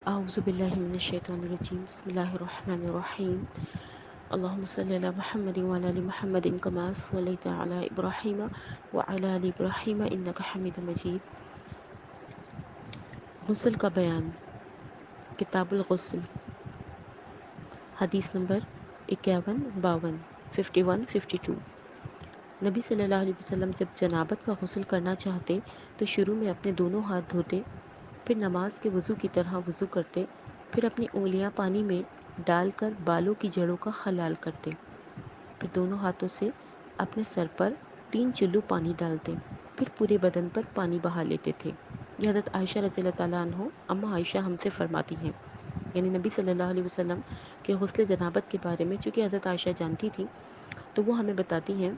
اعوذ باللہ من الشیطان الرجیم بسم اللہ الرحمن الرحیم اللہم صلی علی محمد وعلی آل محمد کما صلیت علی ابراہیم وعلی آل ابراہیم انک حمید مجید۔ غسل کا بیان، کتاب الغسل، حدیث نمبر 51-52 51-52۔ نبی صلی اللہ علیہ وسلم جب جنابت کا غسل کرنا چاہتے تو شروع میں اپنے دونوں ہاتھ دھوتے، پھر نماز کے وضو کی طرح وضو کرتے، پھر اپنی انگلیاں پانی میں ڈال کر بالوں کی جڑوں کا خلال کرتے، پھر دونوں ہاتھوں سے اپنے سر پر 3 چلو پانی ڈالتے، پھر پورے بدن پر پانی بہا لیتے تھے۔ یہ حضرت عائشہ رضی اللہ تعالیٰ عنہ اما عائشہ ہم سے فرماتی ہیں، یعنی نبی صلی اللہ علیہ وسلم کے غسل جنابت کے بارے میں چونکہ حضرت عائشہ جانتی تھی تو وہ ہمیں بتاتی ہیں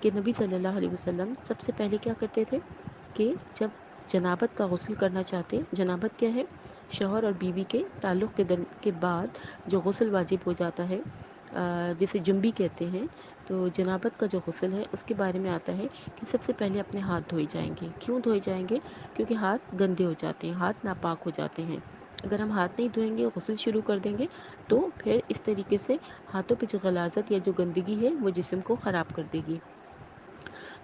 کہ نبی صلی اللہ علیہ وسلم سب سے پہلے کیا کرتے تھے کہ جب جنابت کا غسل کرنا چاہتے، جنابت کیا ہے؟ شوہر اور بیوی کے تعلق کے بعد جو غسل واجب ہو جاتا ہے، جسے جنبی کہتے ہیں، تو جنابت کا جو غسل ہے اس کے بارے میں آتا ہے کہ سب سے پہلے اپنے ہاتھ دھوئے جائیں گے۔ کیوں دھوئے جائیں گے؟ کیونکہ ہاتھ گندے ہو جاتے ہیں، ہاتھ ناپاک ہو جاتے ہیں۔ اگر ہم ہاتھ نہیں دھوئیں گے، غسل شروع کر دیں گے تو پھر اس طریقے سے ہاتھوں پہ جو غلاظت یا جو گندگی ہے وہ جسم کو خراب کر دے گی۔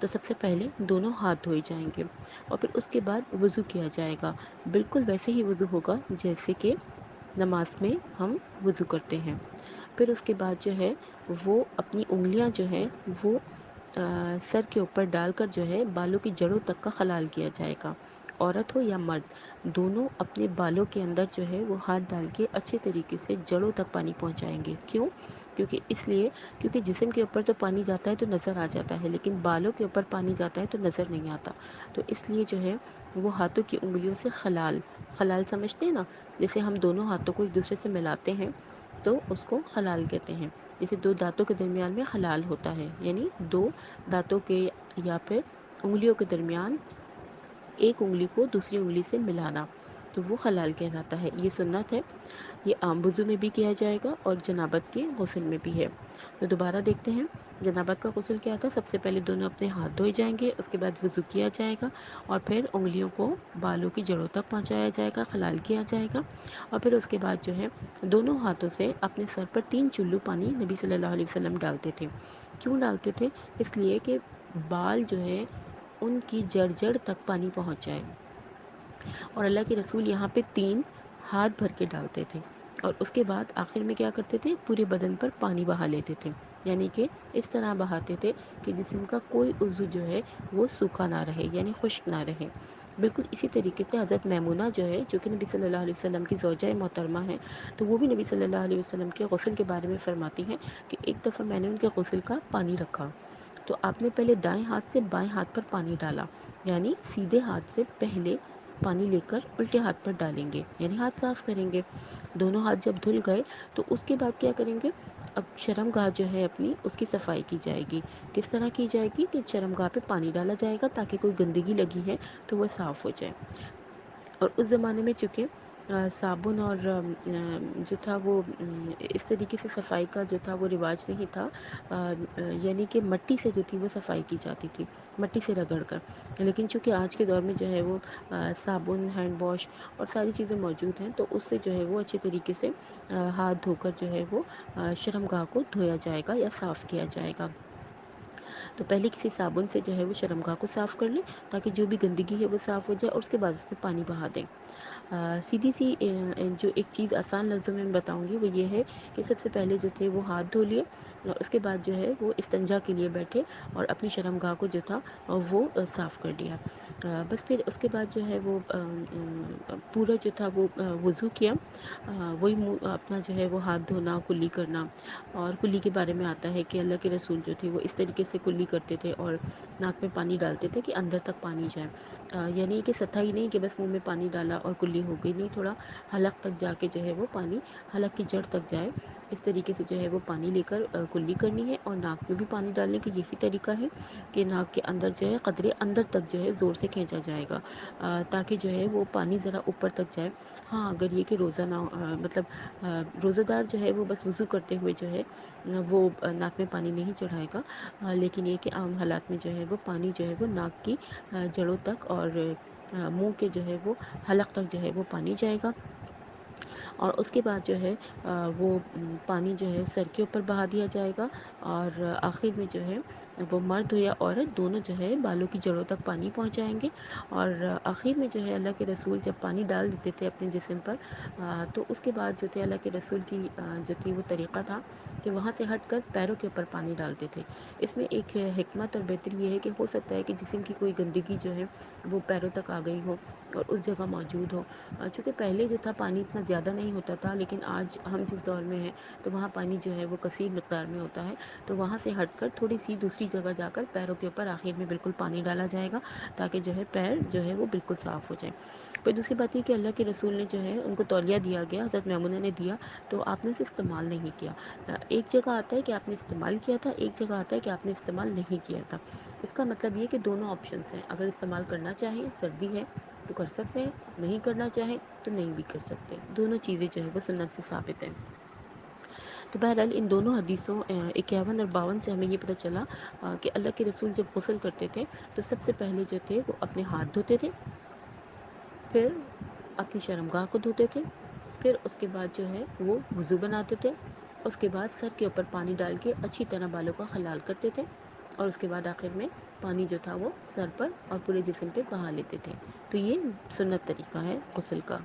تو سب سے پہلے دونوں ہاتھ دھوئے جائیں گے اور پھر اس کے بعد وضو کیا جائے گا، بالکل ویسے ہی وضو ہوگا جیسے کہ نماز میں ہم وضو کرتے ہیں۔ پھر اس کے بعد جو ہے وہ اپنی انگلیاں جو ہے وہ سر کے اوپر ڈال کر جو ہے بالوں کی جڑوں تک کا خلال کیا جائے گا۔ عورت ہو یا مرد، دونوں اپنے بالوں کے اندر جو ہے وہ ہاتھ ڈال کے اچھے طریقے سے جڑوں تک پانی پہنچائیں گے۔ کیوں؟ کیونکہ جسم کے اوپر تو پانی جاتا ہے تو نظر آ جاتا ہے، لیکن بالوں کے اوپر پانی جاتا ہے تو نظر نہیں آتا، تو اس لیے جو ہے وہ ہاتھوں کی انگلیوں سے خلال سمجھتے ہیں نا، جیسے ہم دونوں ہاتھوں کو ایک دوسرے سے ملاتے ہیں تو اس کو خلال کہتے ہیں۔ جیسے دو دانتوں کے درمیان میں خلال ہوتا ہے، یعنی دو دانتوں کے یا پھر انگلیوں کے درمیان ایک انگلی کو دوسری انگلی سے ملانا، تو وہ خلال کہلاتا ہے۔ یہ سنت ہے، یہ عام وضو میں بھی کیا جائے گا اور جنابت کے غسل میں بھی ہے۔ تو دوبارہ دیکھتے ہیں جنابت کا غسل کیا تھا۔ سب سے پہلے دونوں اپنے ہاتھ دھوئے جائیں گے، اس کے بعد وضو کیا جائے گا اور پھر انگلیوں کو بالوں کی جڑوں تک پہنچایا جائے گا، خلال کیا جائے گا، اور پھر اس کے بعد جو ہے دونوں ہاتھوں سے اپنے سر پر 3 چلو پانی نبی صلی اللہ علیہ وسلم ڈالتے تھے۔ کیوں ڈالتے تھے؟ اس لیے کہ بال جو ہے ان کی جڑ جڑ تک پانی پہنچ جائے، اور اللہ کے رسول یہاں پہ 3 ہاتھ بھر کے ڈالتے تھے، اور اس کے بعد آخر میں کیا کرتے تھے؟ پورے بدن پر پانی بہا لیتے تھے، یعنی کہ اس طرح بہاتے تھے کہ جسم کا کوئی عضو جو ہے وہ سوکھا نہ رہے، یعنی خشک نہ رہے۔ بالکل اسی طریقے سے حضرت میمونہ جو ہے، جو کہ نبی صلی اللہ علیہ وسلم کی زوجہ محترمہ ہیں، تو وہ بھی نبی صلی اللہ علیہ وسلم کے غسل کے بارے میں فرماتی ہیں کہ ایک دفعہ میں نے ان کے غسل کا پانی رکھا تو آپ نے پہلے دائیں ہاتھ سے بائیں ہاتھ پر پانی ڈالا، یعنی سیدھے ہاتھ سے پہلے پانی لے کر الٹے ہاتھ پر ڈالیں گے، یعنی ہاتھ صاف کریں گے۔ دونوں ہاتھ جب دھل گئے تو اس کے بعد کیا کریں گے؟ اب شرم گاہ جو ہے اپنی، اس کی صفائی کی جائے گی۔ کس طرح کی جائے گی؟ کہ شرم گاہ پہ پانی ڈالا جائے گا تاکہ کوئی گندگی لگی ہے تو وہ صاف ہو جائے۔ اور اس زمانے میں چونکہ صابن اور جو تھا وہ اس طریقے سے صفائی کا جو تھا وہ رواج نہیں تھا، یعنی کہ مٹی سے جو تھی وہ صفائی کی جاتی تھی، مٹی سے رگڑ کر۔ لیکن چونکہ آج کے دور میں جو ہے وہ صابن، ہینڈ واش اور ساری چیزیں موجود ہیں، تو اس سے جو ہے وہ اچھے طریقے سے ہاتھ دھو کر جو ہے وہ شرم گاہ کو دھویا جائے گا یا صاف کیا جائے گا۔ تو پہلے کسی صابن سے جو ہے وہ شرم گاہ کو صاف کر لیں تاکہ جو بھی گندگی ہے وہ صاف ہو جائے، اور اس کے بعد اس میں پانی بہا دیں۔ سیدھی سی جو ایک چیز آسان لفظوں میں بتاؤں گی وہ یہ ہے کہ سب سے پہلے جو تھے وہ ہاتھ دھو لیے، اور اس کے بعد جو ہے وہ استنجا کے لیے بیٹھے اور اپنی شرم گاہ کو جو تھا وہ صاف کر لیا۔ بس پھر اس کے بعد جو ہے وہ پورا جو تھا وہ وضو کیا، وہی منہ اپنا جو ہے وہ ہاتھ دھونا، کلی کرنا، اور کلی کے بارے میں آتا ہے کہ اللہ کے رسول جو تھے وہ اس طریقے سے کلی کرتے تھے اور ناک میں پانی ڈالتے تھے کہ اندر تک پانی جائے، یعنی کہ سطح ہی نہیں کہ بس منہ میں پانی ڈالا اور کلی ہو گئی، نہیں، تھوڑا حلق تک جا کے جو ہے وہ پانی حلق کی جڑ تک جائے، اس طریقے سے جو ہے وہ پانی لے کر کلی کرنی ہے۔ اور ناک میں بھی پانی ڈالنے کا یہی طریقہ ہے کہ ناک کے اندر جو ہے قدرے اندر تک جو ہے زور سے کھینچا جائے گا تاکہ جو ہے وہ پانی ذرا اوپر تک جائے۔ ہاں، اگر یہ کہ روزہ نہ مطلب روزہ دار جو ہے وہ بس وضو کرتے ہوئے جو ہے وہ ناک میں پانی نہیں چڑھائے گا، لیکن یہ کہ عام حالات میں جو ہے وہ پانی جو ہے وہ ناک کی جڑوں تک اور منہ کے جو ہے وہ حلق تک جو ہے وہ پانی جائے گا۔ اور اس کے بعد جو ہے وہ پانی جو ہے سر کے اوپر بہا دیا جائے گا، اور آخر میں جو ہے وہ مرد ہو یا عورت دونوں جو ہے بالوں کی جڑوں تک پانی پہنچائیں گے، اور آخر میں جو ہے اللہ کے رسول جب پانی ڈال دیتے تھے اپنے جسم پر تو اس کے بعد جو تھے اللہ کے رسول کی جو تھی وہ طریقہ تھا کہ وہاں سے ہٹ کر پیروں کے اوپر پانی ڈالتے تھے۔ اس میں ایک حکمت اور بہتری یہ ہے کہ ہو سکتا ہے کہ جسم کی کوئی گندگی جو ہے وہ پیروں تک آ گئی ہو اور اس جگہ موجود ہو، چونکہ پہلے جو تھا پانی اتنا زیادہ نہیں ہوتا تھا، لیکن آج ہم جس دور میں ہیں تو وہاں پانی جو ہے وہ کثیر مقدار میں ہوتا ہے، تو وہاں سے ہٹ کر تھوڑی سی دوسری جگہ جا کر پیروں کے اوپر آخر میں بالکل پانی ڈالا جائے گا تاکہ جو ہے پیر جو ہے وہ بالکل صاف ہو جائیں۔ پھر دوسری بات یہ کہ اللہ کے رسول نے جو ہے ان کو تولیہ دیا گیا، حضرت میمونہ نے دیا، تو آپ نے اسے استعمال نہیں کیا۔ ایک جگہ آتا ہے کہ آپ نے استعمال کیا تھا، ایک جگہ آتا ہے کہ آپ نے استعمال نہیں کیا تھا۔ اس کا مطلب یہ کہ دونوں آپشنس ہیں، اگر استعمال کرنا چاہیں سردی ہے تو کر سکتے ہیں، نہیں کرنا چاہیں تو نہیں بھی کر سکتے، دونوں چیزیں جو ہے وہ سنت سے ثابت ہیں۔ تو بہرحال ان دونوں حدیثوں 51 اور 52 سے ہمیں یہ پتہ چلا کہ اللہ کے رسول جب غسل کرتے تھے تو سب سے پہلے جو تھے وہ اپنے ہاتھ دھوتے تھے، پھر اپنی شرمگاہ کو دھوتے تھے، پھر اس کے بعد جو ہے وہ وضو بناتے تھے، اس کے بعد سر کے اوپر پانی ڈال کے اچھی طرح بالوں کا خلال کرتے تھے، اور اس کے بعد آخر میں پانی جو تھا وہ سر پر اور پورے جسم پہ بہا لیتے تھے۔ تو یہ سنت طریقہ ہے غسل کا۔